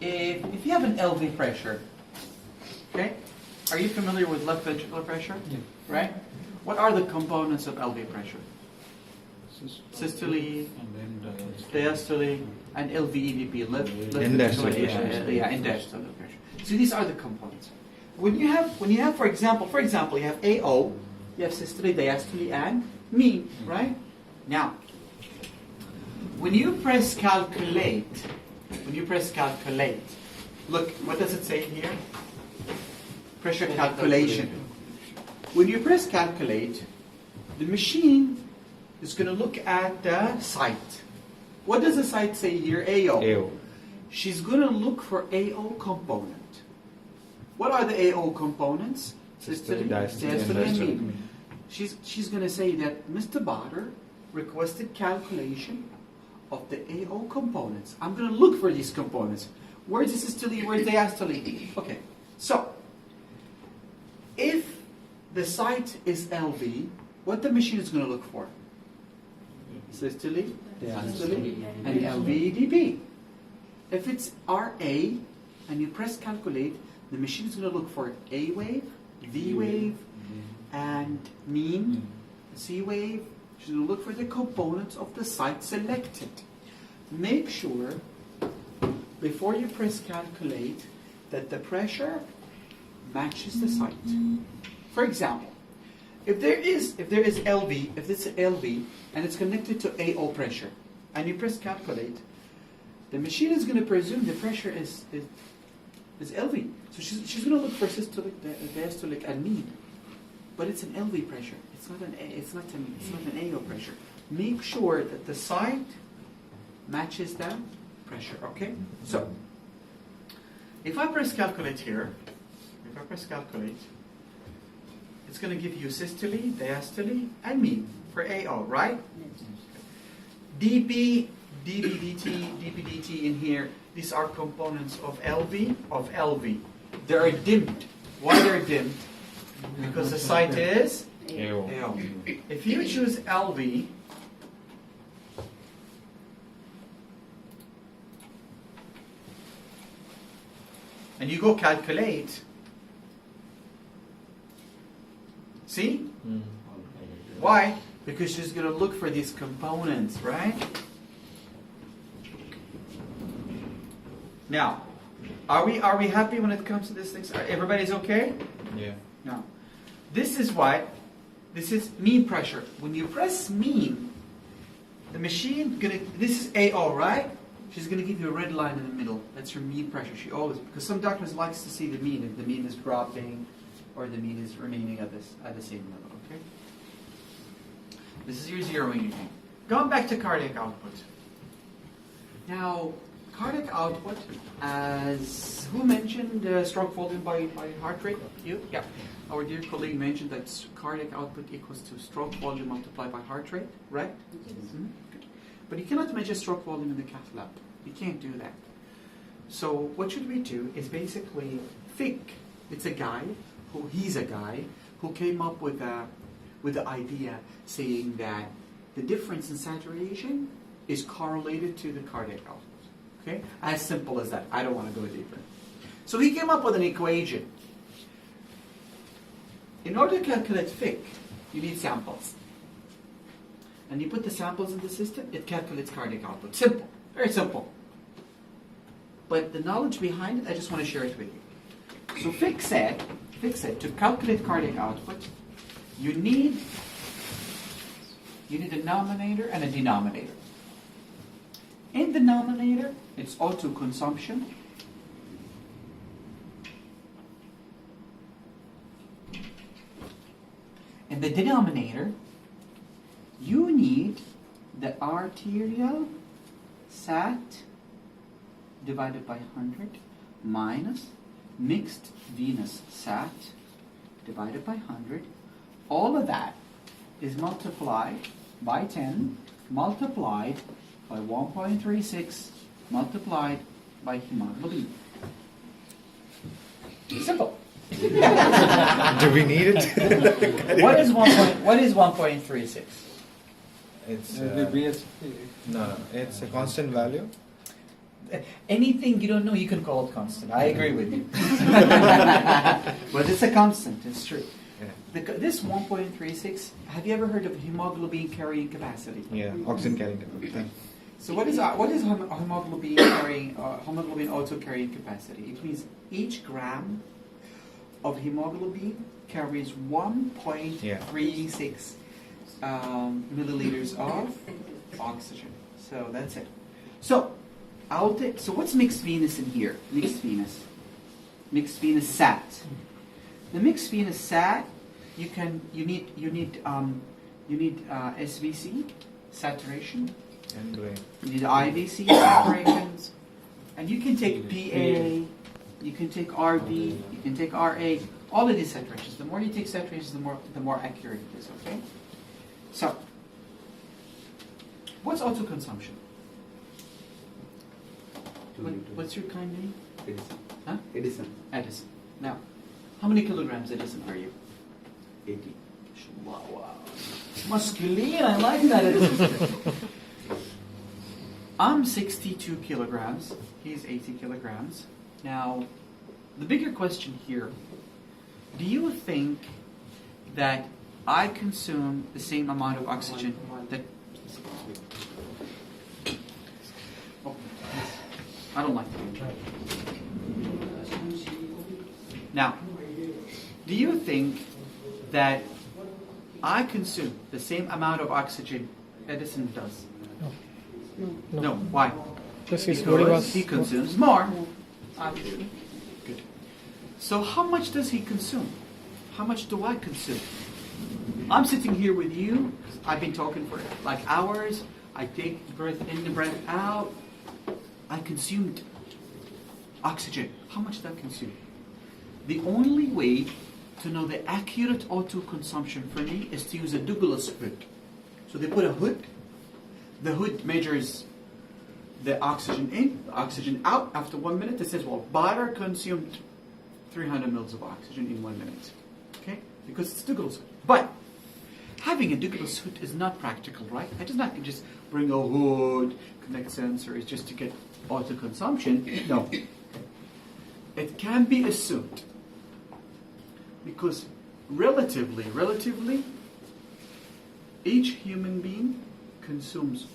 if you have an LV pressure, okay? Are you familiar with left ventricular pressure? Yeah. Right? What are the components of LV pressure? Systole, And then diastole, and LVEDP, left And ventricular diastole. yeah, and diastolic pressure. So these are the components. When you have, for example, you have AO, you have systole, diastole, and mean, right? Now, when you press calculate, look, what does it say here? Pressure calculation. When you press calculate, the machine is going to look at the site. What does the site say here? AO. AO. She's going to look for AO component. What are the AO components? Systole, diastole, and diastole, and diastole. mean. She's going to say that Mr. Bader requested calculation of the AO components. I'm going to look for these components. Where's the systole? Where's the diastole? Okay. So, if the site is LV, what the machine is going to look for? Systole, diastole, and LVEDP. If it's RA and you press calculate, the machine is going to look for A wave, V wave, and mean, C wave. She's going to look for the components of the site selected. Make sure before you press calculate that the pressure matches the site. For example, if there is LV, if it's LV and it's connected to AO pressure, and you press calculate, the machine is going to presume the pressure is LV. So she's going to look for systolic, diastolic, and mean, but it's an LV pressure. It's not an AO pressure. Make sure that the site matches the pressure. Okay. So if I press calculate here, it's going to give you systole, diastole, and mean for AO, right? DP, DPDT in here, these are components of LV. They are dimmed. Why they're dimmed? Because the site is AO. AO. If you choose LV, and you go calculate, see? Why? Because she's going to look for these components, right? Now, are we happy when it comes to these things? Everybody's okay? Yeah. Now, this is mean pressure. When you press mean, the machine this is AO, right? She's gonna give you a red line in the middle. That's your mean pressure. She always, because some doctors likes to see the mean, if the mean is dropping or the mean is remaining at the same level, okay? This is your zeroing unit. Going back to cardiac output. Now, cardiac output, as who mentioned stroke volume by heart rate? You? Yeah. Our dear colleague mentioned that cardiac output equals to stroke volume multiplied by heart rate, right? Mm-hmm. Good. But you cannot measure stroke volume in the cath lab. You can't do that. So what should we do is basically Fick. He's a guy who came up with the idea saying that the difference in saturation is correlated to the cardiac output. Okay? As simple as that. I don't want to go deeper. So he came up with an equation. In order to calculate Fick, you need samples. And you put the samples in the system, it calculates cardiac output. Simple. Very simple. But the knowledge behind it, I just want to share it with you. So Fick said, to calculate cardiac output, you need a numerator and a denominator. In the denominator, it's O2 consumption. In the denominator, you need the arterial sat divided by 100 minus mixed venous sat divided by 100. All of that is multiplied by 10, multiplied by 1.36, multiplied by hemoglobin. Simple. Do we need it? What is 1.36? It's The BSP. no, it's a constant value. Anything you don't know, you can call it constant. I agree with you. But it's a constant, it's true. This 1.36, have you ever heard of hemoglobin carrying capacity? Yeah, oxygen carrying capacity. So what is hemoglobin carrying, hemoglobin auto carrying capacity? It means each gram of hemoglobin carries 1.36 milliliters of oxygen. So that's it. So so what's mixed venous in here? Mixed venous sat. The mixed venous sat, you need SVC saturation. And You need IVC saturations, and you can take PA, you can take RB, you can take RA. All of these saturations. The more you take saturations, the more accurate it is. Okay. So, what's autoconsumption? What's your kind name? Edison. Huh? Edison. Edison. Now, how many kilograms Edison are you? 80. Wow. Masculine, I like that. Edison. I'm 62 kilograms. He's 80 kilograms. Now, the bigger question here, do you think that I consume the same amount of oxygen that... Oh, I don't like that. Now, do you think that I consume the same amount of oxygen Edison does? No. Why? Because his body was... he consumes more. Obviously. Good. So how much does he consume? How much do I consume? I'm sitting here with you. I've been talking for like hours. I take the breath in, the breath out. I consumed oxygen. How much did I consume? The only way to know the accurate auto consumption for me is to use a Douglas hood. So they put a hood. The hood measures the oxygen in, the oxygen out. After 1 minute, it says, well, Badr consumed 300 mils of oxygen in 1 minute. Okay? Because it's Douglas hood. But having a Douglas hood is not practical, right? I just bring a hood, connect sensors just to get auto consumption. No. It can be assumed. Because relatively, each human being consumes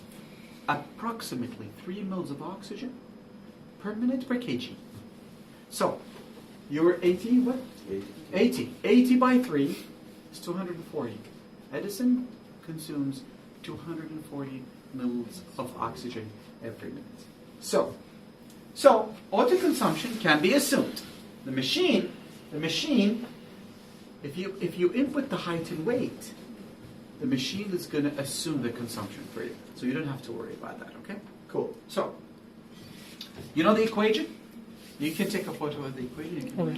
approximately 3 mils of oxygen per minute per kg. So, you're 80, what? 80. 80 by 3 is 240. Edison consumes 240 mils of oxygen every minute. So autoconsumption can be assumed. The machine, if you input the height and weight, the machine is going to assume the consumption for you. So you don't have to worry about that, okay? Cool. So, you know the equation? You can take a photo of the equation. You can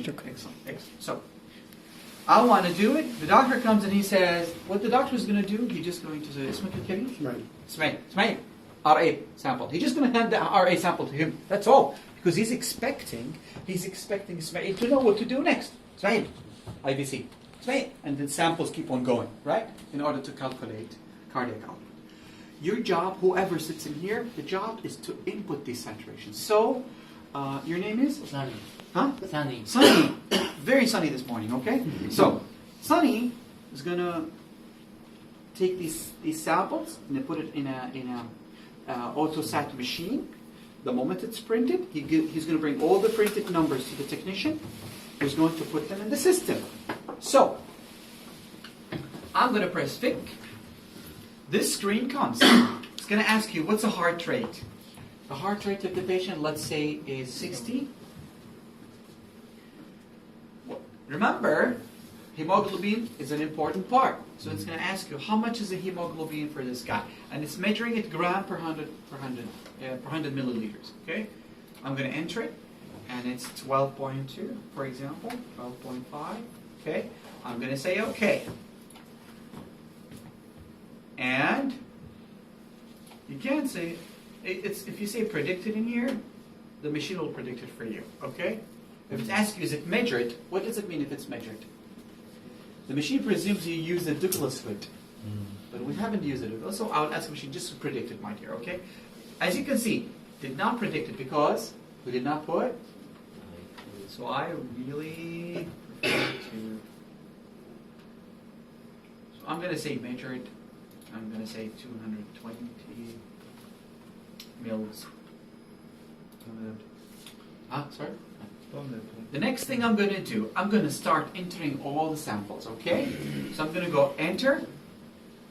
Excellent. So, I want to do it. The doctor comes and he says, what the doctor is going to do, he's just going to say, Ismail, RA sample. He's just going to hand the RA sample to him. That's all. Because he's expecting Ismail to know what to do next. Ismail, IVC. Ismail. And the samples keep on going, right? In order to calculate cardiac output. Your job, whoever sits in here, the job is to input these saturations. So, your name is? Sunny. Huh? Sunny. Sunny. Very sunny this morning, okay? So, Sunny is going to take these samples and put it in a AutoSat machine. The moment it's printed, he's going to bring all the printed numbers to the technician. He's going to put them in the system. So, I'm going to press FIC. This screen comes. It's going to ask you, what's the heart rate? The heart rate of the patient, let's say, is 60. Remember, hemoglobin is an important part. So it's going to ask you, how much is the hemoglobin for this guy? And it's measuring it gram per 100 milliliters. Okay? I'm going to enter it. And it's 12.2, for example. 12.5. Okay? I'm going to say OK. And you can say, if you say predicted in here, the machine will predict it for you. Okay? If it asks you, is it measured? What does it mean if it's measured? The machine presumes you use the Douglas hood. But we haven't used it. So I'll ask the machine just to predict it, my dear, okay? As you can see, Did not predict it because we did not put. So I really prefer to. So I'm going to say measured. I'm going to say 220 mils. Sorry? The next thing I'm going to do, I'm going to start entering all the samples, okay? So I'm going to go enter.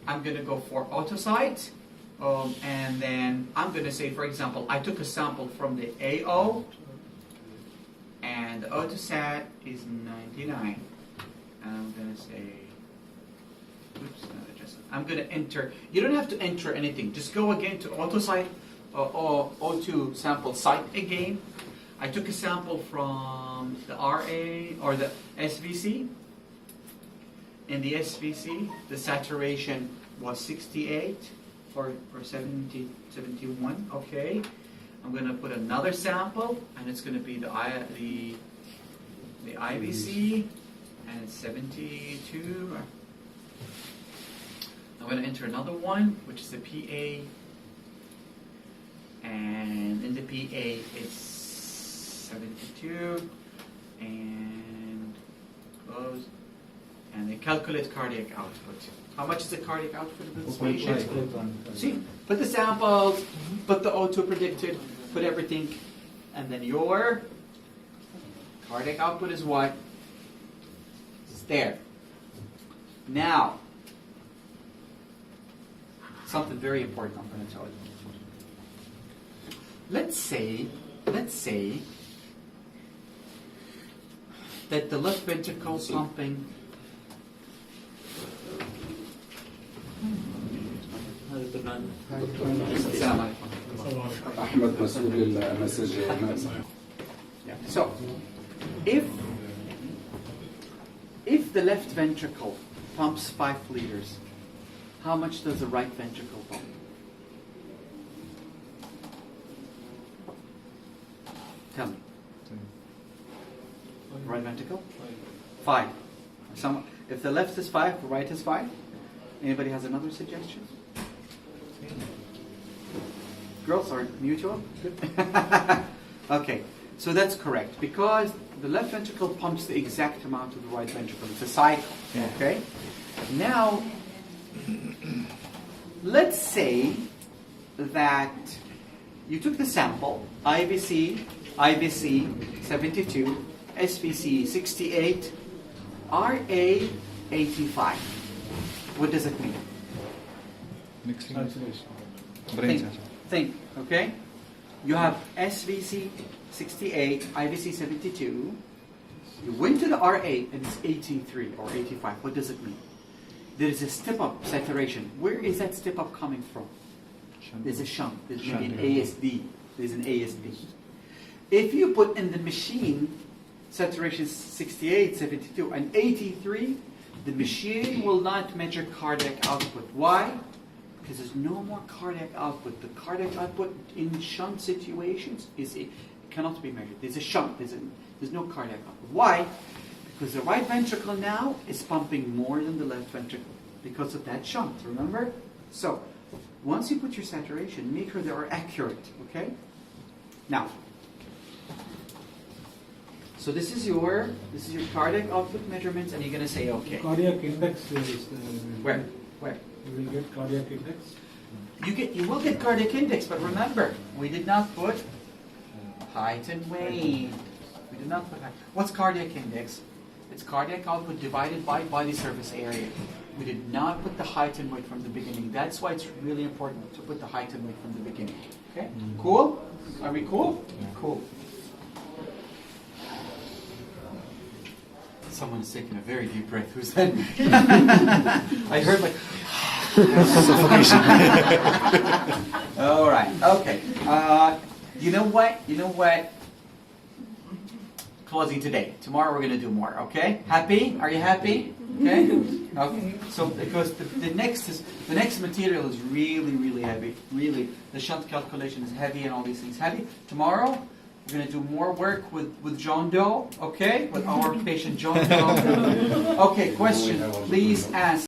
I'm going to go for AutoSite. And then I'm going to say, for example, I took a sample from the AO. And the AutoSat is 99. I'm going to say, oops, not adjusted. I'm going to enter. You don't have to enter anything. Just go again to AutoSite or O2 sample site again. I took a sample from the RA or the SVC. In the SVC, the saturation was 68 or 70, 71. Okay. I'm going to put another sample, and it's going to be the IVC, and it's 72. I'm going to enter another one, which is the PA, and in the PA it's 72, and close, and then calculate cardiac output. How much is the cardiac output of this patient? See, put the samples, put the O2 predicted, put everything, and then your cardiac output is what? It's there. Now, something very important I'm going to tell you. Let's say that the left ventricle pumping. أحمد مسؤول المسج. So, if the left ventricle pumps 5 liters, how much does the right ventricle pump? Tell me. Right ventricle? 5. If the left is 5, the right is 5. Anybody has another suggestion? Girls are mutual? Okay, so that's correct. Because the left ventricle pumps the exact amount of the right ventricle. It's a cycle. Okay? Now, let's say that you took the sample, IVC 72, SVC 68, RA 85. What does it mean? Mixing. Brain Think, sensor. think, okay? You have SVC 68, IVC 72. You went to the RA and it's 83 or 85. What does it mean? There is a step-up saturation. Where is that step-up coming from? There's a shunt. There's maybe an ASD. There's an ASD. If you put in the machine saturation 68, 72, and 83, the machine will not measure cardiac output. Why? Because there's no more cardiac output. The cardiac output in shunt situations cannot be measured. There's a shunt. There's no cardiac output. Why? Because the right ventricle now is pumping more than the left ventricle because of that shunt. Remember? So, once you put your saturation, make sure they are accurate. Okay? Now, so this is your cardiac output measurements, and you're going to say okay. Cardiac index is Where? You will get cardiac index. You will get cardiac index, but remember, we did not put height and weight. We did not put height. What's cardiac index? It's cardiac output divided by body surface area. We did not put the height and weight from the beginning. That's why it's really important to put the height and weight from the beginning. Okay? Cool? Are we cool? Cool. Someone's taking a very deep breath. Who's that? I heard like suffocation. All right. Okay. You know what? Closing today. Tomorrow we're going to do more. Okay? Happy? Are you happy? Okay. Okay. So because the next material is really heavy. Really, the shunt calculation is heavy and all these things heavy. Tomorrow we're going to do more work with John Doe. Okay? With our patient John Doe. Okay. Question. Please ask.